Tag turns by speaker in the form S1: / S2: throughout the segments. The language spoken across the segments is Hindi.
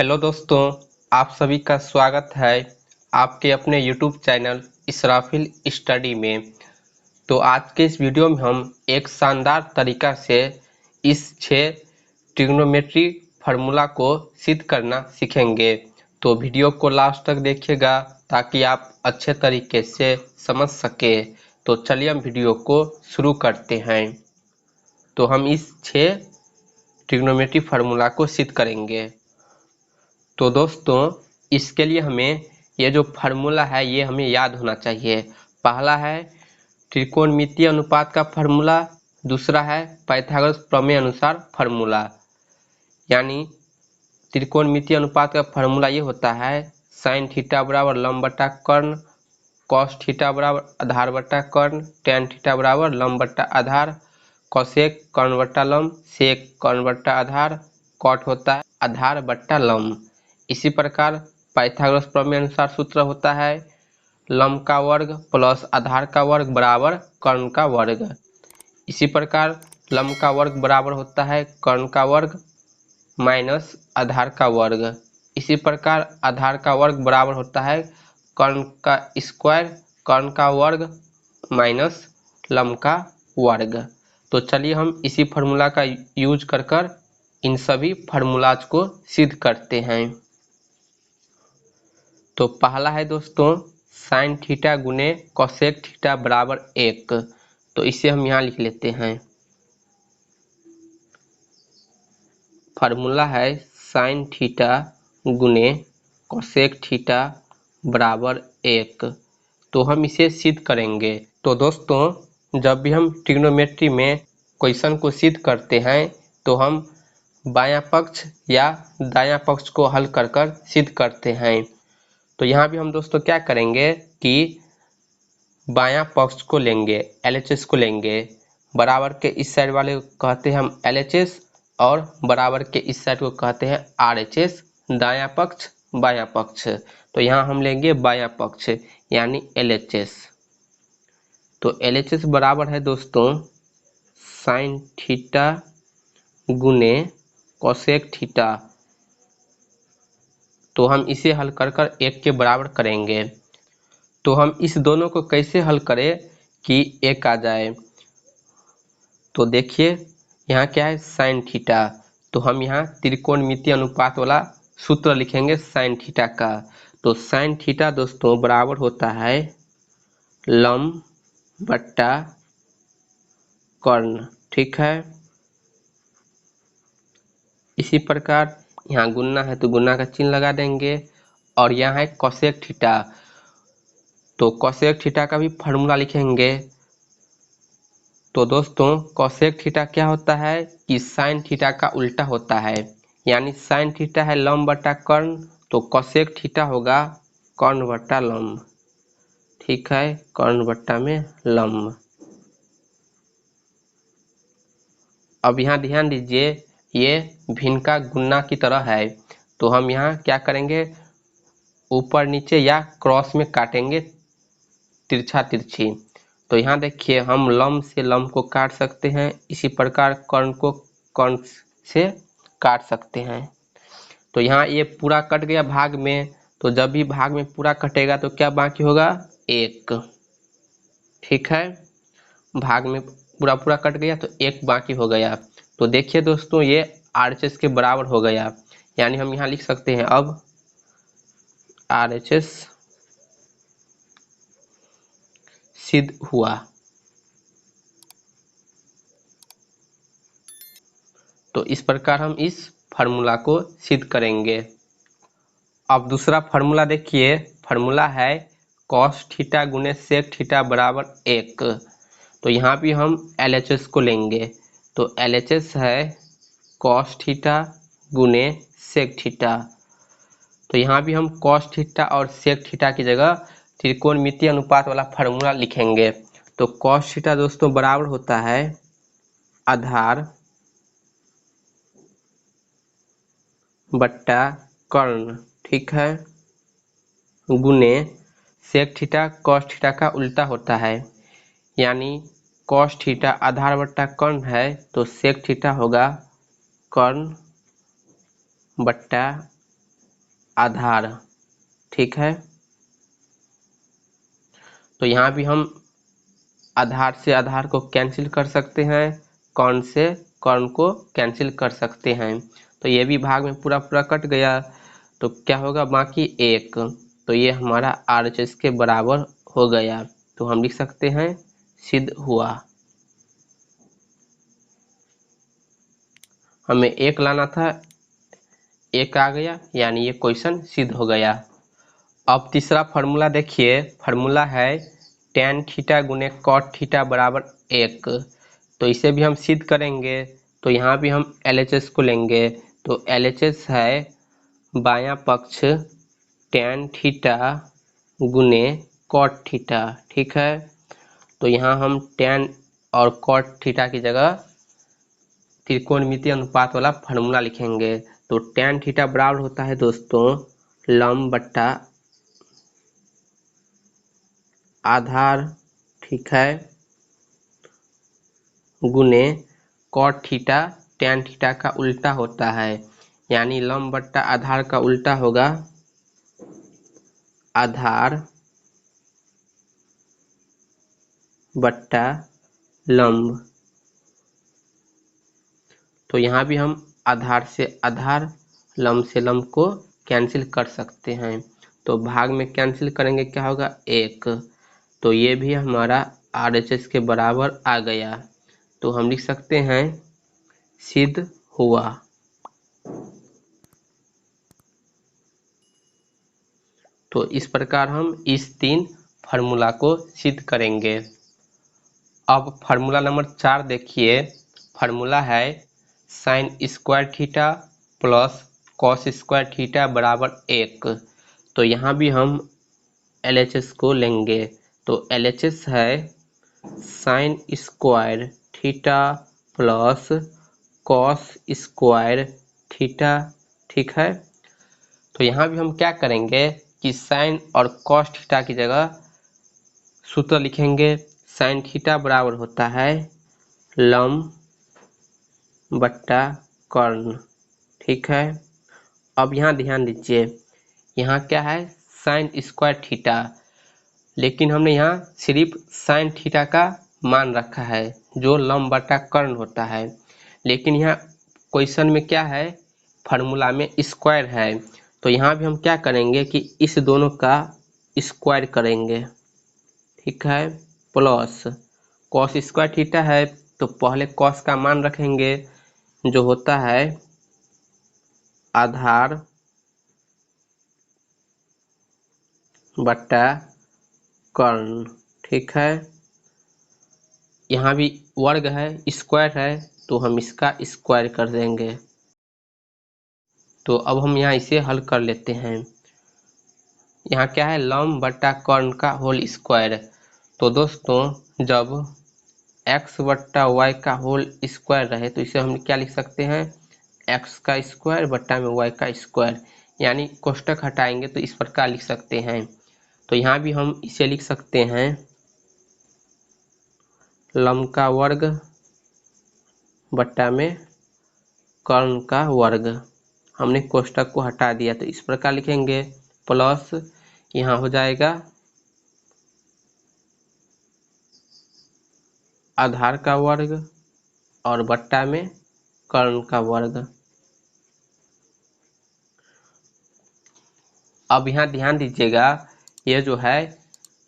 S1: हेलो दोस्तों, आप सभी का स्वागत है आपके अपने YouTube चैनल इसराफिल स्टडी में। तो आज के इस वीडियो में हम एक शानदार तरीका से इस 6 ट्रिग्नोमेट्री फार्मूला को सिद्ध करना सीखेंगे। तो वीडियो को लास्ट तक देखिएगा ताकि आप अच्छे तरीके से समझ सके। तो चलिए हम वीडियो को शुरू करते हैं। तो हम इस 6 ट्रिग्नोमेट्री फार्मूला को सिद्ध करेंगे। तो दोस्तों, इसके लिए हमें ये जो फार्मूला है ये हमें याद होना चाहिए। पहला है त्रिकोणमितीय अनुपात का फार्मूला, दूसरा है पाइथागोरस प्रमेय अनुसार फार्मूला। यानी त्रिकोणमितीय अनुपात का फार्मूला ये होता है साइन थीटा बराबर लंब बटा कर्ण, कॉस थीटा बराबर आधार बटा कर्ण, टेन थीटा बराबर लंब बटा आधार, कॉसेक कर्ण बटा लंब, सेक कर्ण बटा आधार, कॉट होता है आधार बटा लंब। इसी प्रकार पाइथागोरस प्रमेय अनुसार सूत्र होता है लंब का वर्ग प्लस आधार का वर्ग बराबर कर्ण का वर्ग। इसी प्रकार लंब का वर्ग बराबर होता है कर्ण का वर्ग माइनस आधार का वर्ग। इसी प्रकार आधार का वर्ग बराबर होता है कर्ण का स्क्वायर, कर्ण का वर्ग माइनस लंब का वर्ग। तो चलिए हम इसी फार्मूला का यूज कर इन सभी फार्मूलाज को सिद्ध करते हैं। तो पहला है दोस्तों साइन थीटा गुने कोसेक थीटा बराबर 1। तो इसे हम यहाँ लिख लेते हैं। फार्मूला है साइन थीटा गुने कोसेक थीटा बराबर 1। तो हम इसे सिद्ध करेंगे। तो दोस्तों, जब भी हम ट्रिग्नोमेट्री में क्वेश्चन को सिद्ध करते हैं तो हम बायां पक्ष या दायां पक्ष को हल कर सिद्ध करते हैं। तो यहाँ भी हम दोस्तों क्या करेंगे कि बायां पक्ष को लेंगे, LHS को लेंगे। बराबर के इस साइड वाले को कहते हैं हम LHS और बराबर के इस साइड को कहते हैं RHS, दायां पक्ष बायां पक्ष। तो यहाँ हम लेंगे बायां पक्ष यानी LHS। तो LHS बराबर है दोस्तों साइन थीटा गुने कोसेक थीटा। तो हम इसे हल कर 1 के बराबर करेंगे। तो हम इस दोनों को कैसे हल करें कि 1 आ जाए। तो देखिए यहाँ क्या है साइन थीटा। तो हम यहाँ त्रिकोणमितीय अनुपात वाला सूत्र लिखेंगे साइन थीटा का। तो साइन थीटा दोस्तों बराबर होता है लंब बट्टा कर्ण, ठीक है। इसी प्रकार यहाँ गुना है तो गुना का चिन्ह लगा देंगे। और यहाँ है कोसेक थीटा। तो कोसेक थीटा का भी फार्मूला लिखेंगे। तो दोस्तों कोसेक थीटा क्या होता है कि साइन थीटा का उल्टा होता है। यानी साइन थीटा है लंब बटा कर्ण, तो कोसेक थीटा होगा कर्ण बटा लंब, ठीक है, कर्ण बट्टा में लंब। अब यहाँ ध्यान दीजिए ये भिन्न का गुना की तरह है। तो हम यहाँ क्या करेंगे ऊपर नीचे या क्रॉस में काटेंगे तिरछा तिरछी। तो यहाँ देखिए हम लंब से लंब को काट सकते हैं, इसी प्रकार कर्ण को कर्ण से काट सकते हैं। तो यहाँ ये पूरा कट गया भाग में। तो जब भी भाग में पूरा कटेगा तो क्या बाकी होगा 1, ठीक है। भाग में पूरा पूरा कट गया तो 1 बाकी हो गया। तो देखिए दोस्तों ये RHS के बराबर हो गया। यानी हम यहाँ लिख सकते हैं अब RHS सिद्ध हुआ। तो इस प्रकार हम इस फार्मूला को सिद्ध करेंगे। अब दूसरा फार्मूला देखिए, फार्मूला है कॉस थीटा गुने सेक थीटा बराबर 1। तो यहाँ भी हम LHS को लेंगे। तो LHS है कॉस थीटा गुने सेक थीटा। तो यहाँ भी हम कॉस थीटा और सेक थीटा की जगह त्रिकोणमितीय अनुपात वाला फार्मूला लिखेंगे। तो कॉस थीटा दोस्तों बराबर होता है आधार बट्टा कर्ण, ठीक है, गुने सेक थीटा कॉस थीटा का उल्टा होता है। यानी कॉस थीटा आधार बट्टा कर्ण है तो सेक थीटा होगा कर्ण बट्टा आधार। ठीक है, तो यहाँ भी हम आधार से आधार को कैंसिल कर सकते हैं, कर्ण से कर्ण को कैंसिल कर सकते हैं। तो ये भी भाग में पूरा पूरा कट गया, तो क्या होगा बाकी 1। तो ये हमारा RHS के बराबर हो गया। तो हम लिख सकते हैं सिद्ध हुआ। हमें 1 लाना था, 1 आ गया, यानी ये क्वेश्चन सिद्ध हो गया। अब तीसरा फार्मूला देखिए, फार्मूला है tan थीटा गुने cot थीटा बराबर 1। तो इसे भी हम सिद्ध करेंगे। तो यहाँ भी हम LHS को लेंगे। तो LHS है बायां पक्ष tan थीटा गुने cot थीटा। ठीक है, तो यहाँ हम tan और cot थीटा की जगह त्रिकोणमितीय अनुपात वाला फार्मूला लिखेंगे। तो tan थीटा बराबर होता है दोस्तों लंब बट्टा आधार। ठीक है, गुने cot थीटा tan थीटा का उल्टा होता है, यानी लंब बट्टा आधार का उल्टा होगा आधार बट्टा लंब। तो यहाँ भी हम आधार से आधार, लंब से लंब को कैंसिल कर सकते हैं। तो भाग में कैंसिल करेंगे, क्या होगा 1। तो ये भी हमारा RHS के बराबर आ गया। तो हम लिख सकते हैं सिद्ध हुआ। तो इस प्रकार हम इस 3 फार्मूला को सिद्ध करेंगे। अब फार्मूला नंबर 4 देखिए, फार्मूला है sine square theta plus cos square theta बराबर 1। तो यहाँ भी हम LHS को लेंगे। तो LHS है sine square theta plus cos square theta. ठीक है, तो यहाँ भी हम क्या करेंगे कि साइन और कॉस थीटा की जगह सूत्र लिखेंगे। साइन थीटा बराबर होता है लंब बट्टा कर्ण। ठीक है, अब यहाँ ध्यान दीजिए, यहाँ क्या है साइन स्क्वायर थीटा, लेकिन हमने यहाँ सिर्फ साइन थीटा का मान रखा है जो लंब बट्टा कर्ण होता है। लेकिन यहाँ क्वेश्चन में क्या है, फार्मूला में स्क्वायर है। तो यहाँ भी हम क्या करेंगे कि इस दोनों का स्क्वायर करेंगे। ठीक है, प्लस कॉस स्क्वायर थीटा है, तो पहले कॉस का मान रखेंगे जो होता है आधार बट्टा कर्ण। ठीक है, यहाँ भी वर्ग है, स्क्वायर है, तो हम इसका स्क्वायर कर देंगे। तो अब हम यहाँ इसे हल कर लेते हैं। यहाँ क्या है लंब बट्टा कर्ण का होल स्क्वायर। तो दोस्तों जब x बट्टा वाई का होल स्क्वायर रहे तो इसे हम क्या लिख सकते हैं x का स्क्वायर बट्टा में y का स्क्वायर, यानी कोष्टक हटाएंगे तो इस प्रकार लिख सकते हैं। तो यहाँ भी हम इसे लिख सकते हैं लंब का वर्ग बट्टा में कर्ण का वर्ग। हमने कोष्टक को हटा दिया तो इस प्रकार लिखेंगे, प्लस यहाँ हो जाएगा आधार का वर्ग और बट्टा में कर्ण का वर्ग। अब यहाँ ध्यान दीजिएगा, ये जो है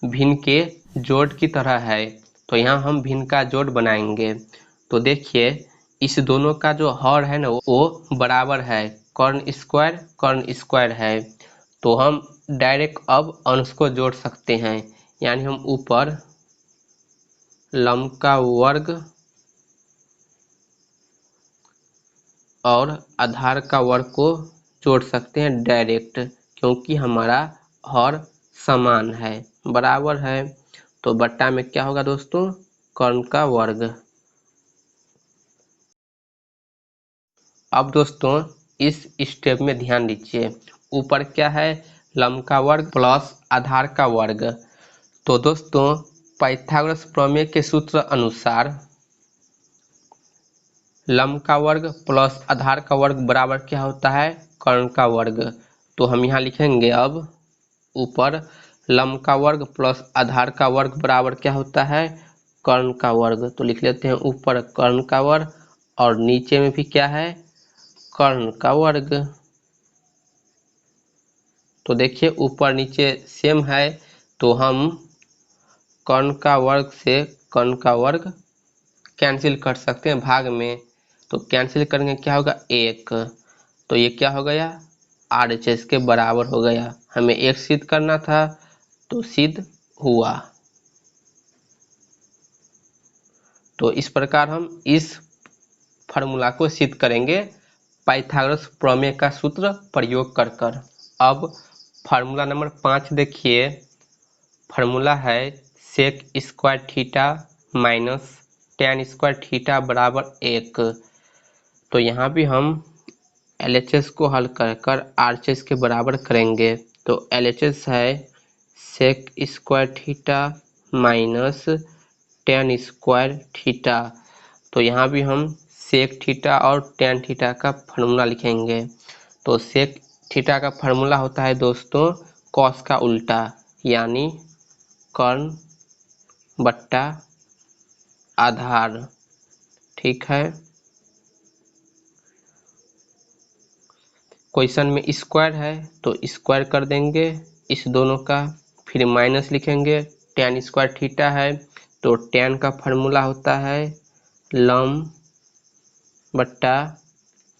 S1: भिन्न के जोड़ की तरह है। तो यहाँ हम भिन्न का जोड़ बनाएंगे। तो देखिए इस दोनों का जो हर है ना वो बराबर है, कर्ण स्क्वायर है। तो हम डायरेक्ट अब अंश को जोड़ सकते हैं, यानी हम ऊपर लंब का वर्ग और आधार का वर्ग को जोड़ सकते हैं डायरेक्ट, क्योंकि हमारा हर समान है, बराबर है। तो बट्टा में क्या होगा दोस्तों कर्ण का वर्ग। अब दोस्तों इस स्टेप में ध्यान दीजिए, ऊपर क्या है लंब का वर्ग प्लस आधार का वर्ग। तो दोस्तों पाइथागोरस प्रमेय के सूत्र अनुसार लंब का वर्ग प्लस आधार का वर्ग बराबर क्या होता है कर्ण का वर्ग। तो हम यहाँ लिखेंगे अब ऊपर लंब का वर्ग प्लस आधार का वर्ग बराबर क्या होता है, कर्ण का वर्ग। तो लिख लेते हैं ऊपर कर्ण का वर्ग और नीचे में भी क्या है, कर्ण का वर्ग। तो देखिए ऊपर नीचे सेम है, तो हम कर्ण का वर्ग से कर्ण का वर्ग कैंसिल कर सकते हैं भाग में। तो कैंसिल करेंगे क्या होगा, एक। तो ये क्या हो गया, RHS के बराबर हो गया। हमें एक सिद्ध करना था तो सिद्ध हुआ। तो इस प्रकार हम इस फार्मूला को सिद्ध करेंगे पाइथागोरस प्रमेय का सूत्र प्रयोग कर कर। अब फार्मूला नंबर 5 देखिए। फार्मूला है sec square theta minus tan square theta बराबर 1। तो यहाँ भी हम LHS को हल कर कर RHS के बराबर करेंगे। तो LHS है sec square theta minus tan square theta. तो यहाँ भी हम सेक थीटा और टेन थीटा का फार्मूला लिखेंगे। तो सेक थीटा का फार्मूला होता है दोस्तों कॉस का उल्टा, यानी कर्ण बट्टा आधार। ठीक है, क्वेश्चन में स्क्वायर है तो स्क्वायर कर देंगे इस दोनों का, फिर माइनस लिखेंगे। टेन स्क्वायर थीटा है तो टेन का फार्मूला होता है लंब बट्टा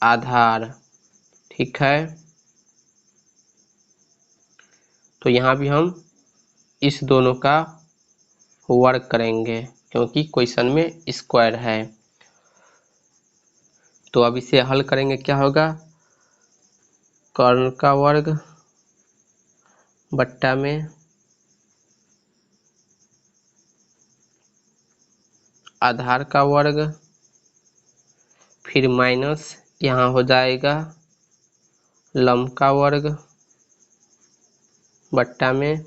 S1: आधार। ठीक है, तो यहाँ भी हम इस दोनों का वर्ग करेंगे क्योंकि क्वेश्चन में स्क्वायर है। तो अब इसे हल करेंगे, क्या होगा, कर्ण का वर्ग बट्टा में आधार का वर्ग, फिर माइनस यहाँ हो जाएगा लंब का वर्ग बट्टा में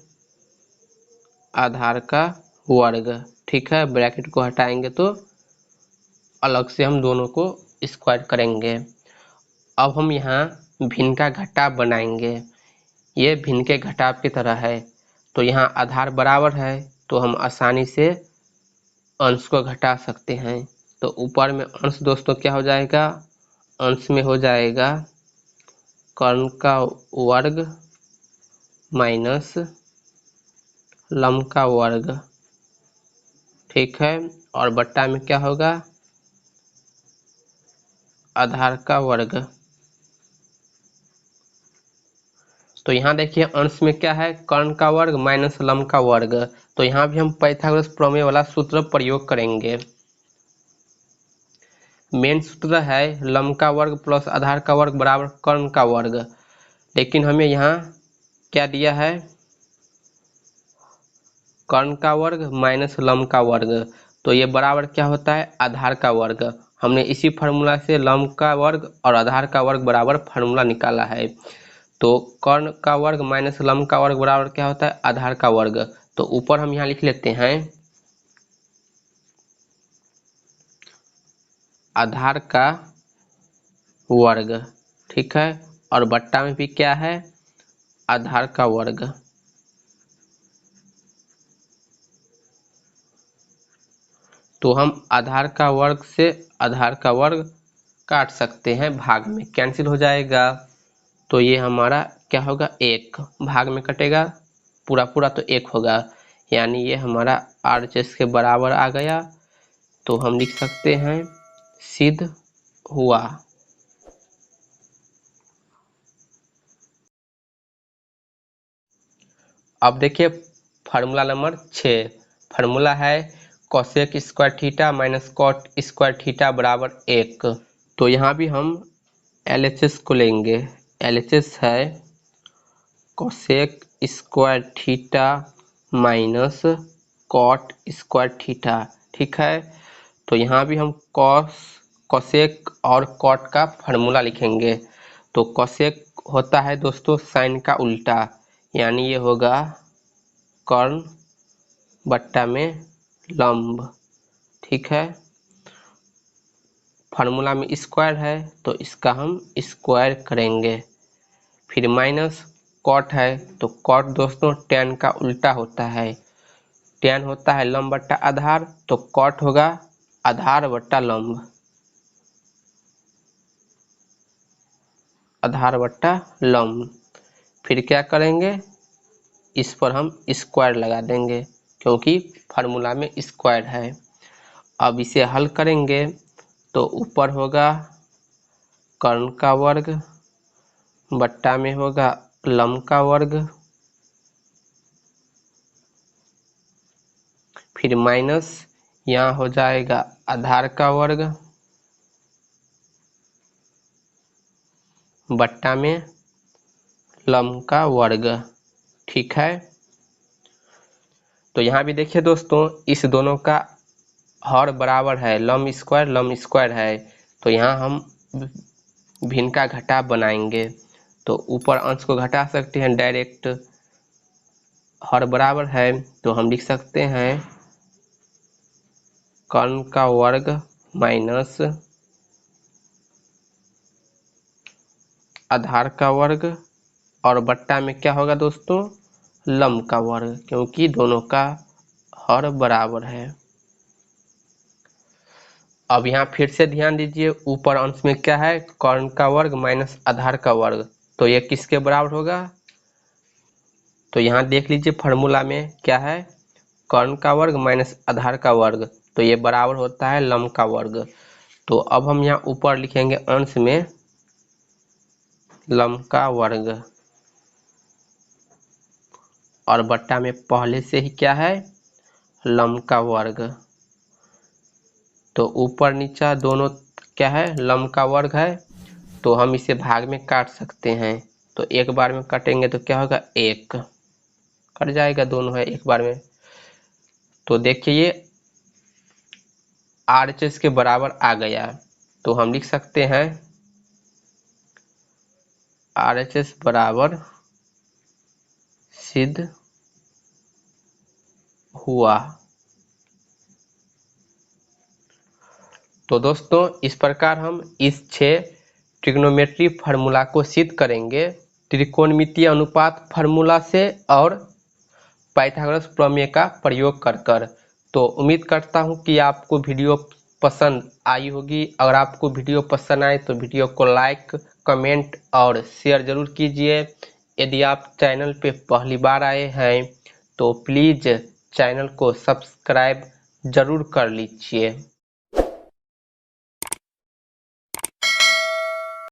S1: आधार का वर्ग। ठीक है, ब्रैकेट को हटाएंगे तो अलग से हम दोनों को स्क्वायर करेंगे। अब हम यहाँ भिन्न का घटाव बनाएंगे। ये भिन्न के घटाव की तरह है। तो यहाँ आधार बराबर है तो हम आसानी से अंश को घटा सकते हैं। तो ऊपर में अंश दोस्तों क्या हो जाएगा, अंश में हो जाएगा कर्ण का वर्ग माइनस लंब का वर्ग। ठीक है, और बट्टा में क्या होगा, आधार का वर्ग। तो यहाँ देखिए अंश में क्या है, कर्ण का वर्ग माइनस लंब का वर्ग। तो यहाँ भी हम पाइथागोरस प्रमेय वाला सूत्र प्रयोग करेंगे। मेन सूत्र है लंब का वर्ग प्लस आधार का वर्ग बराबर कर्ण का वर्ग, लेकिन हमें यहाँ क्या दिया है, कर्ण का वर्ग माइनस लंब का वर्ग। तो ये बराबर क्या होता है, आधार का वर्ग। हमने इसी फार्मूला से लंब का वर्ग और आधार का वर्ग बराबर फार्मूला निकाला है। तो कर्ण का वर्ग माइनस लंब का वर्ग बराबर क्या होता है, आधार का वर्ग। तो ऊपर हम यहाँ लिख लेते हैं आधार का वर्ग। ठीक है, और बट्टा में भी क्या है, आधार का वर्ग। तो हम आधार का वर्ग से आधार का वर्ग काट सकते हैं, भाग में कैंसिल हो जाएगा। तो ये हमारा क्या होगा, एक भाग में कटेगा पूरा पूरा तो एक होगा, यानी ये हमारा RHS के बराबर आ गया। तो हम लिख सकते हैं सिद्ध हुआ। अब देखिए फार्मूला नंबर 6। फार्मूला है cosec square theta minus cot square theta बराबर 1। तो यहाँ भी हम LHS को लेंगे। LHS है cosec square theta minus cot square theta. ठीक है, तो यहाँ भी हम कोसेक और कॉट का फार्मूला लिखेंगे। तो कोसेक होता है दोस्तों साइन का उल्टा, यानी ये होगा कर्ण बट्टा में लंब। ठीक है, फार्मूला में स्क्वायर है तो इसका हम स्क्वायर करेंगे, फिर माइनस कॉट है, तो कॉट दोस्तों tan का उल्टा होता है। tan होता है लंब बट्टा आधार, तो कॉट होगा आधार बट्टा लंब, आधार बट्टा लंब। फिर क्या करेंगे, इस पर हम स्क्वायर लगा देंगे क्योंकि फार्मूला में स्क्वायर है। अब इसे हल करेंगे तो ऊपर होगा कर्ण का वर्ग बट्टा में होगा लंब का वर्ग, फिर माइनस यहाँ हो जाएगा आधार का वर्ग बट्टा में लंब का वर्ग। ठीक है, तो यहाँ भी देखिए दोस्तों, इस दोनों का हर बराबर है, लंब स्क्वायर है, तो यहाँ हम भिन्न का घटा बनाएंगे। तो ऊपर अंश को घटा सकते हैं डायरेक्ट, हर बराबर है तो हम लिख सकते हैं कर्ण का वर्ग माइनस आधार का वर्ग और बट्टा में क्या होगा दोस्तों, लंब का वर्ग, क्योंकि दोनों का हर बराबर है। अब यहाँ फिर से ध्यान दीजिए, ऊपर अंश में क्या है, कर्ण का वर्ग माइनस आधार का वर्ग, तो ये किसके बराबर होगा, तो यहाँ देख लीजिए फार्मूला में क्या है, कर्ण का वर्ग माइनस आधार का वर्ग, तो ये बराबर होता है लंब का वर्ग। तो अब हम यहाँ ऊपर लिखेंगे अंश में लंब का वर्ग और बट्टा में पहले से ही क्या है, लंब का वर्ग। तो ऊपर नीचा दोनों क्या है, लंब का वर्ग है, तो हम इसे भाग में काट सकते हैं। तो एक बार में काटेंगे तो क्या होगा, एक कट जाएगा, दोनों है एक बार में। तो देखिए ये RHS के बराबर आ गया, तो हम लिख सकते हैं RHS बराबर सिद्ध हुआ। तो दोस्तों इस प्रकार हम इस 6 ट्रिग्नोमेट्री फार्मूला को सिद्ध करेंगे त्रिकोणमितीय अनुपात फार्मूला से और पाइथागोरस प्रमेय का प्रयोग कर। तो उम्मीद करता हूं कि आपको वीडियो पसंद आई होगी। अगर आपको वीडियो पसंद आए तो वीडियो को लाइक, कमेंट और शेयर जरूर कीजिए। यदि आप चैनल पे पहली बार आए हैं तो प्लीज़ चैनल को सब्सक्राइब जरूर कर लीजिए।